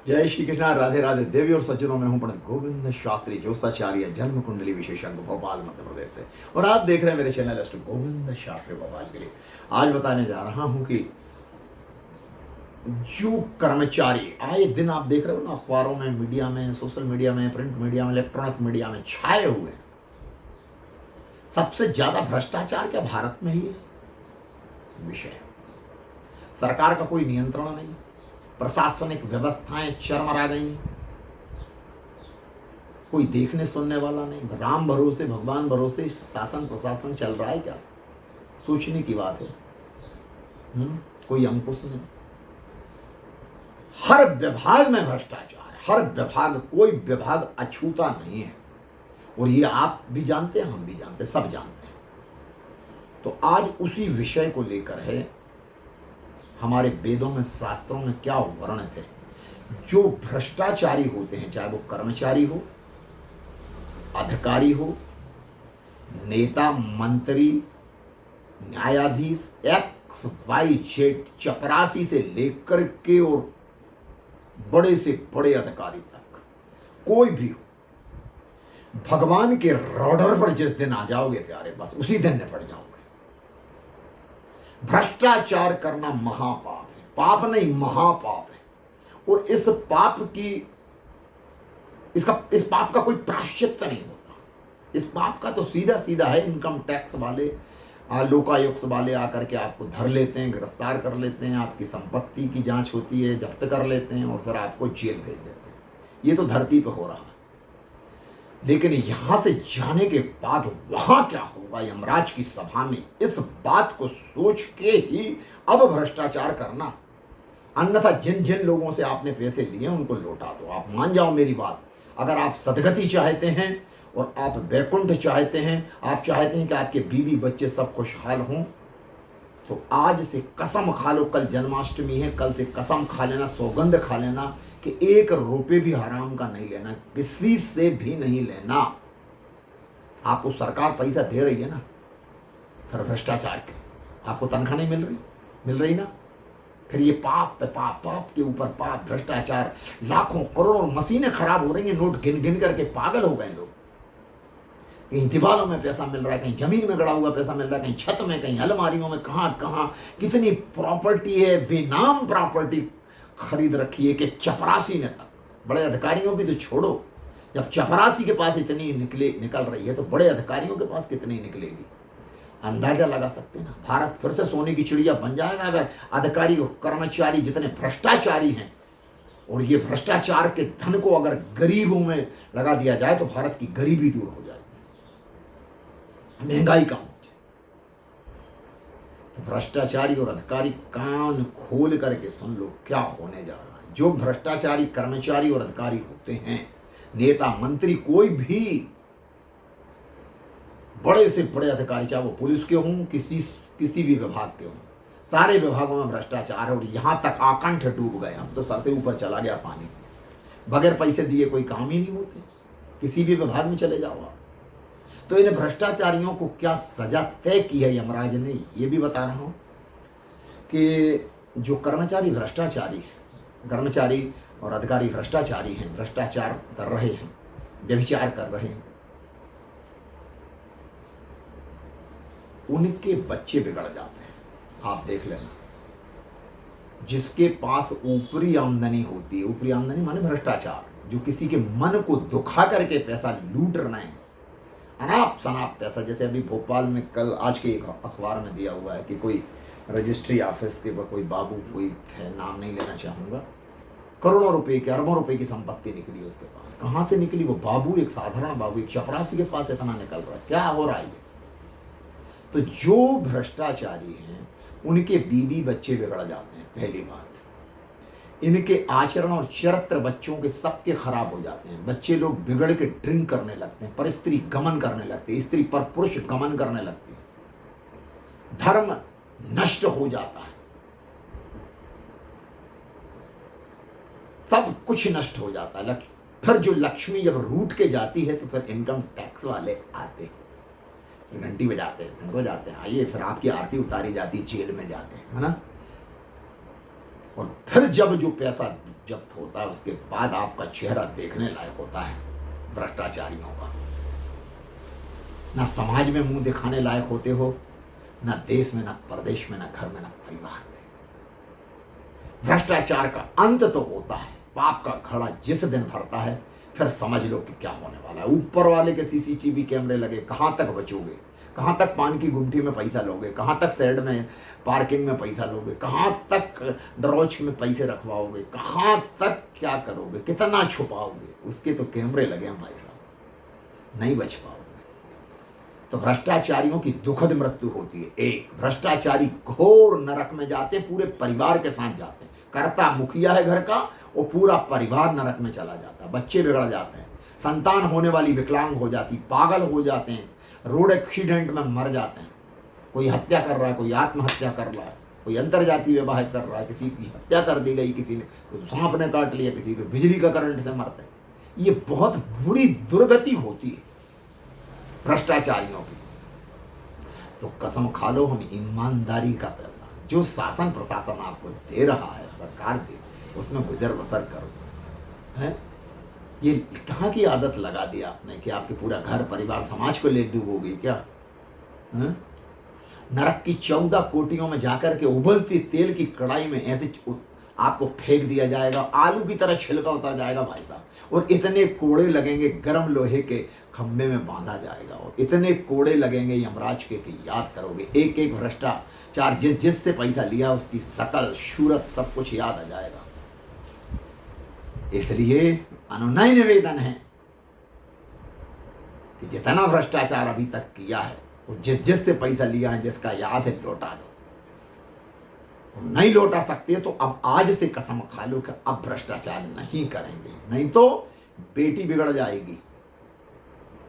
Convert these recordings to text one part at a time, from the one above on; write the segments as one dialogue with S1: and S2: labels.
S1: जय श्री कृष्णा, राधे राधे। देवी और सज्जनों में हूं पंडित गोविंद शास्त्री ज्योतिषाचार्य, जन्म कुंडली विशेषज्ञ, भोपाल मध्य प्रदेश से। और आप देख रहे हैं मेरे चैनल एस्ट्रो गोविंद शास्त्री भोपाल के लिए। आज बताने जा रहा हूं कि जो कर्मचारी आए दिन आप देख रहे हो ना, अखबारों में, मीडिया में, सोशल मीडिया में, प्रिंट मीडिया में, इलेक्ट्रॉनिक मीडिया में छाए हुए हैं, सबसे ज्यादा भ्रष्टाचार क्या भारत में ही है विषय। सरकार का कोई नियंत्रण नहीं, प्रशासनिक व्यवस्थाएं चरमरा गई, कोई देखने सुनने वाला नहीं, राम भरोसे भगवान भरोसे शासन प्रशासन चल रहा है क्या? सोचने की बात है। कोई अंकुश नहीं, हर विभाग में भ्रष्टाचार है, हर विभाग, कोई विभाग अछूता नहीं है। और ये आप भी जानते हैं, हम भी जानते हैं, सब जानते हैं। तो आज उसी विषय को लेकर है, हमारे वेदों में, शास्त्रों में क्या वर्णित है। जो भ्रष्टाचारी होते हैं, चाहे वो कर्मचारी हो, अधिकारी हो, नेता, मंत्री, न्यायाधीश, XYZ, चपरासी से लेकर के और बड़े से बड़े अधिकारी तक, कोई भी हो, भगवान के रॉडर पर जिस दिन आ जाओगे प्यारे, बस उसी दिन निपट जाओगे। भ्रष्टाचार करना महापाप है, पाप नहीं महापाप है। और इस पाप का कोई प्रायश्चित नहीं होता। इस पाप का तो सीधा सीधा है, इनकम टैक्स वाले, लोकायुक्त वाले आकर के आपको धर लेते हैं, गिरफ्तार कर लेते हैं, आपकी संपत्ति की जांच होती है, जब्त कर लेते हैं और फिर आपको जेल भेज देते हैं। ये तो धरती पर हो रहा है। लेकिन यहां से जाने के बाद वहां क्या होगा यमराज की सभा में, इस बात को सोच के ही अब भ्रष्टाचार करना। अन्यथा जिन जिन लोगों से आपने पैसे लिए उनको लौटा दो। आप मान जाओ मेरी बात। अगर आप सदगति चाहते हैं और आप वैकुंठ चाहते हैं, आप चाहते हैं कि आपके बीवी बच्चे सब खुशहाल हों, तो आज से कसम खा लो, कल जन्माष्टमी है, कल से कसम खा लेना, सौगंध खा लेना कि 1 रुपये भी हराम का नहीं लेना, किसी से भी नहीं लेना। आपको सरकार पैसा दे रही है ना, फिर भ्रष्टाचार के आपको तनख्वाह नहीं मिल रही ना, फिर ये पाप पे पाप, पाप के ऊपर पाप, भ्रष्टाचार, लाखों करोड़ों मशीनें खराब हो रही हैं, नोट गिन गिन करके पागल हो गए लोग। कहीं दीवारों में पैसा मिल रहा है, कहीं जमीन में गड़ा हुआ पैसा मिल रहा है, कहीं छत में, कहीं अलमारियों में, कहाँ कहाँ कितनी प्रॉपर्टी है, बेनाम प्रॉपर्टी खरीद रखी है कि चपरासी ने तक। बड़े अधिकारियों की तो छोड़ो, जब चपरासी के पास इतनी निकल रही है तो बड़े अधिकारियों के पास कितनी निकलेगी? अंदाजा लगा सकते हैं ना। भारत फिर से सोने की चिड़िया बन जाएगा अगर अधिकारी और कर्मचारी जितने भ्रष्टाचारी हैं, और ये भ्रष्टाचार के धन को अगर गरीबों में लगा दिया जाए तो भारत की गरीबी दूर हो जाएगी, महंगाई कम हो जाए। तो भ्रष्टाचारी और अधिकारी कान खोल करके सुन लो क्या होने जा रहा है। जो भ्रष्टाचारी कर्मचारी और अधिकारी होते हैं, नेता, मंत्री, कोई भी बड़े से बड़े अधिकारी, चाहे वो पुलिस के हों, किसी भी विभाग के हों, सारे विभागों में भ्रष्टाचार है। और यहां तक आकंठ डूब गए, हम तो सर से ऊपर चला गया पानी। बगैर पैसे दिए कोई काम ही नहीं होते, किसी भी विभाग में चले जाओ आप। तो इन भ्रष्टाचारियों को क्या सजा तय की है यमराज ने, ये भी बता रहा हूं कि जो कर्मचारी भ्रष्टाचारी है, कर्मचारी और अधिकारी भ्रष्टाचारी हैं, भ्रष्टाचार कर रहे हैं, व्यभिचार कर रहे हैं, उनके बच्चे बिगड़ जाते हैं। आप देख लेना, जिसके पास ऊपरी आमदनी होती है, ऊपरी आमदनी माने भ्रष्टाचार, जो किसी के मन को दुखा करके पैसा लूट रहे हैं, अनाप शनाप पैसा। जैसे अभी भोपाल में कल, आज के एक अखबार में दिया हुआ है कि कोई रजिस्ट्री ऑफिस के कोई बाबू, कोई थे, नाम नहीं लेना चाहूँगा, करोड़ों रुपए की, अरबों रुपए की संपत्ति निकली उसके पास। कहाँ से निकली? वो बाबू, एक साधारण बाबू, एक चपरासी के पास इतना निकल रहा है। क्या हो रहा है ये? तो जो भ्रष्टाचारी हैं उनके बीवी बच्चे बिगड़ जाते हैं, पहली बात। इनके आचरण और चरित्र बच्चों के सबके खराब हो जाते हैं। बच्चे लोग बिगड़ के ड्रिंक करने लगते हैं, पर स्त्री गमन करने लगते हैं, स्त्री पर पुरुष गमन करने लगती है, धर्म नष्ट हो जाता है, सब कुछ नष्ट हो जाता है। फिर जो लक्ष्मी जब रूठ के जाती है तो फिर इनकम टैक्स वाले आते हैं, घंटी बजाते हैं, संग हो जाते हैं, आइए, फिर आपकी आरती उतारी जाती है जेल में जाके, है ना। और फिर जब जो पैसा जब्त होता है उसके बाद आपका चेहरा देखने लायक होता है भ्रष्टाचारियों का। ना समाज में मुंह दिखाने लायक होते हो, ना देश में, ना प्रदेश में, ना घर में, ना परिवार में। भ्रष्टाचार का अंत तो होता है, पाप का घड़ा जिस दिन भरता है फिर समझ लो कि क्या होने वाला है। ऊपर वाले के सीसीटीवी कैमरे लगे, कहां तक बचोगे, कहां तक पान की गुमटी में पैसा लोगे, कहां तक शेड में पार्किंग में पैसा लोगे, कहां तक ड्रॉच में पैसे रखवाओगे, कहां तक क्या करोगे, कितना छुपाओगे, उसके तो कैमरे लगे हैं भाई साहब, नहीं बच पाओगे। तो भ्रष्टाचारियों की दुखद मृत्यु होती है। एक, भ्रष्टाचारी घोर नरक में जाते हैं, पूरे परिवार के साथ जाते हैं। कर्ता मुखिया है घर का और पूरा परिवार नरक में चला जाता है। बच्चे बिगड़ जाते हैं, संतान होने वाली विकलांग हो जाती, पागल हो जाते हैं, रोड एक्सीडेंट में मर जाते हैं। कोई हत्या कर रहा है, कोई आत्महत्या कर रहा है, कोई अंतरजातीय विवाह कर रहा है, किसी की हत्या कर दी गई, किसी ने सांप ने काट लिया, किसी को बिजली का करंट से मरते हैं। ये बहुत बुरी दुर्गति होती है भ्रष्टाचारियों की। तो कसम खा लो, हम ईमानदारी का पैसा जो शासन प्रशासन आपको दे रहा है, सरकार दे, उसमें गुजर बसर करो। है ये कहाँ की आदत लगा दी आपने कि आपके पूरा घर परिवार समाज को ले डूबोगे क्या? है? नरक की 14 कोटियों में जाकर के उबलती तेल की कढ़ाई में ऐसे आपको फेंक दिया जाएगा, आलू की तरह छिलका उतर जाएगा भाई साहब, और इतने कोड़े लगेंगे, गर्म लोहे के खंभे में बांधा जाएगा, और इतने कोड़े लगेंगे यमराज के कि याद करोगे। एक एक भ्रष्टाचार जिससे पैसा लिया उसकी शकल सूरत सब कुछ याद आ जाएगा। इसलिए अनुनय निवेदन है कि जितना भ्रष्टाचार अभी तक किया है और जिससे पैसा लिया है, जिसका याद है, लौटा दो। नहीं लौटा सकते तो अब आज से कसम खा लो कि अब भ्रष्टाचार नहीं करेंगे, नहीं तो बेटी बिगड़ जाएगी,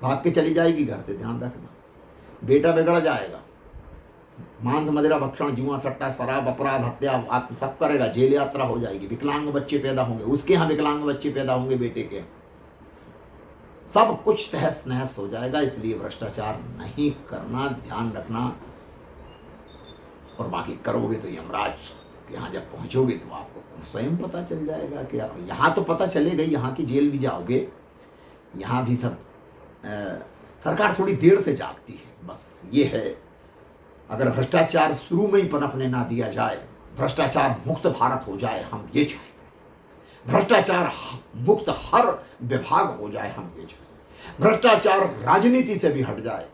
S1: भाग के चली जाएगी घर से, ध्यान रखना। बेटा बिगड़ जाएगा, मांस मदिरा भक्षण जुआ सट्टा शराब अपराध हत्या आत्म सब करेगा, जेल यात्रा हो जाएगी, विकलांग बच्चे पैदा होंगे, उसके यहाँ विकलांग बच्चे पैदा होंगे, बेटे के, सब कुछ तहस नहस हो जाएगा। इसलिए भ्रष्टाचार नहीं करना, ध्यान रखना। और बाकी करोगे तो यमराज के यहाँ जब पहुंचोगे तो आपको स्वयं पता चल जाएगा कि यहाँ तो पता चलेगा, यहाँ की जेल भी जाओगे, यहाँ भी सब सरकार थोड़ी देर से जागती है, बस ये है। अगर भ्रष्टाचार शुरू में ही पनपने ना दिया जाए, भ्रष्टाचार मुक्त भारत हो जाए, हम ये चाहेंगे। भ्रष्टाचार मुक्त हर विभाग हो जाए, हम ये चाहेंगे। भ्रष्टाचार राजनीति से भी हट जाए,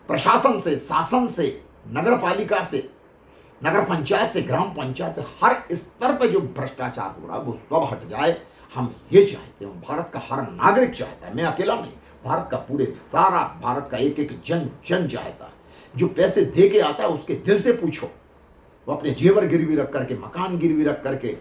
S1: प्रशासन से, शासन से, नगर पालिका से, नगर पंचायत से, ग्राम पंचायत से, हर स्तर पर जो भ्रष्टाचार हो रहा है वो सब हट जाए, हम ये चाहते हैं। भारत का हर नागरिक चाहता है, मैं अकेला नहीं, भारत का पूरे सारा भारत का एक एक जन चाहता है। जो पैसे दे के आता है उसके दिल से पूछो, वो अपने जेवर गिरवी रख करके, मकान गिरवी रख करके,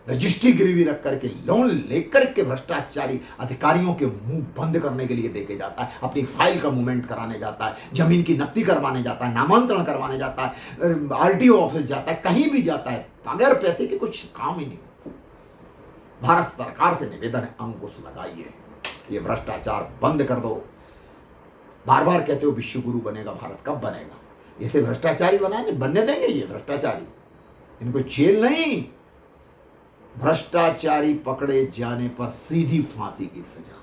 S1: रजिस्ट्री गिरवी रख करके, लोन लेकर के भ्रष्टाचारी अधिकारियों के मुंह बंद करने के लिए देके जाता है, अपनी फाइल का मूवमेंट कराने जाता है, जमीन की नकदी करवाने जाता है, नामांतरण करवाने जाता है, आरटीओ ऑफिस जाता है, कहीं भी जाता है, बगैर पैसे के कुछ काम ही नहीं होता। भारत सरकार से निवेदन है, अंकुश लगाइए, ये भ्रष्टाचार बंद कर दो। बार बार कहते हो विश्व गुरु बनेगा भारत, कब बनेगा? इसे भ्रष्टाचारी बनाने बनने देंगे ये भ्रष्टाचारी? इनको जेल नहीं, भ्रष्टाचारी पकड़े जाने पर सीधी फांसी की सजा,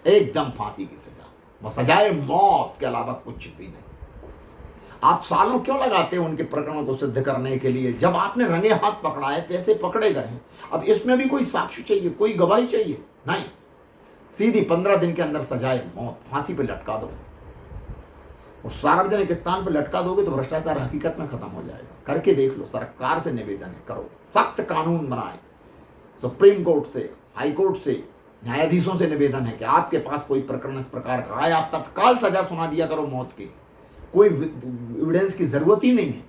S1: एकदम फांसी की सजा, वो सजाए मौत के अलावा कुछ भी नहीं। आप सालों क्यों लगाते हो उनके प्रकरणों को सिद्ध करने के लिए, जब आपने रंगे हाथ पकड़ा है, पैसे पकड़े गए हैं। अब इसमें भी कोई साक्ष्य चाहिए, कोई गवाही चाहिए? नहीं, सीधी 15 दिन के अंदर सजाए मौत, फांसी पे लटका दो। और सार्वजनिक स्थान पर लटका दोगे तो भ्रष्टाचार हकीकत में खत्म हो जाएगा। करके देख लो, सरकार से निवेदन है, करो, सख्त कानून बनाए। सुप्रीम कोर्ट से, हाई कोर्ट से, न्यायाधीशों से निवेदन है कि आपके पास कोई प्रकरण इस प्रकार का आए, आप तत्काल सजा सुना दिया करो मौत की, कोई एविडेंस की जरूरत ही नहीं है।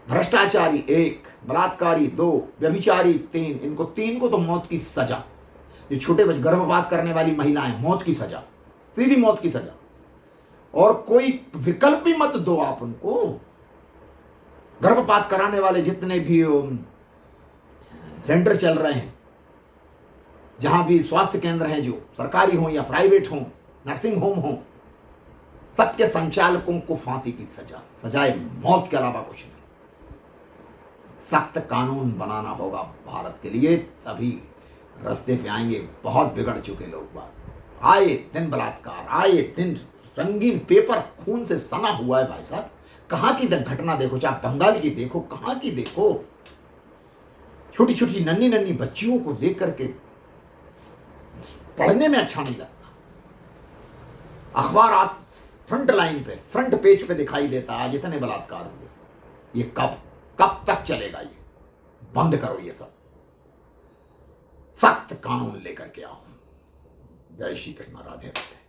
S1: भ्रष्टाचारी 1, बलात्कारी 2, व्यभिचारी 3, इनको 3 को तो मौत की सजा। जो छोटे बच्चे, गर्भपात करने वाली महिलाएं, मौत की सजा, सीधी मौत की सजा। और कोई विकल्प भी मत दो आप उनको। गर्भपात कराने वाले जितने भी सेंटर चल रहे हैं, जहां भी स्वास्थ्य केंद्र हैं, जो सरकारी हो या प्राइवेट हो, नर्सिंग होम हो, सबके संचालकों को फांसी की सजा, सजाए मौत के अलावा कुछ नहीं। सख्त कानून बनाना होगा भारत के लिए, तभी रास्ते पे आएंगे। बहुत बिगड़ चुके लोग बात, आए दिन बलात्कार, आए दिन रंगीन पेपर खून से सना हुआ है भाई साहब। कहाँ की घटना देखो, चाहे बंगाल की देखो, कहाँ की देखो, छोटी छोटी नन्ही नन्ही बच्चियों को देख करके पढ़ने में अच्छा नहीं लगता। अखबार आज फ्रंट लाइन पे, फ्रंट पेज पे दिखाई देता आज इतने बलात्कार हुए। ये कब कब तक चलेगा? ये बंद करो, ये सब सख्त कानून लेकर के आओ। जय श्री कृष्ण, राधे राधे।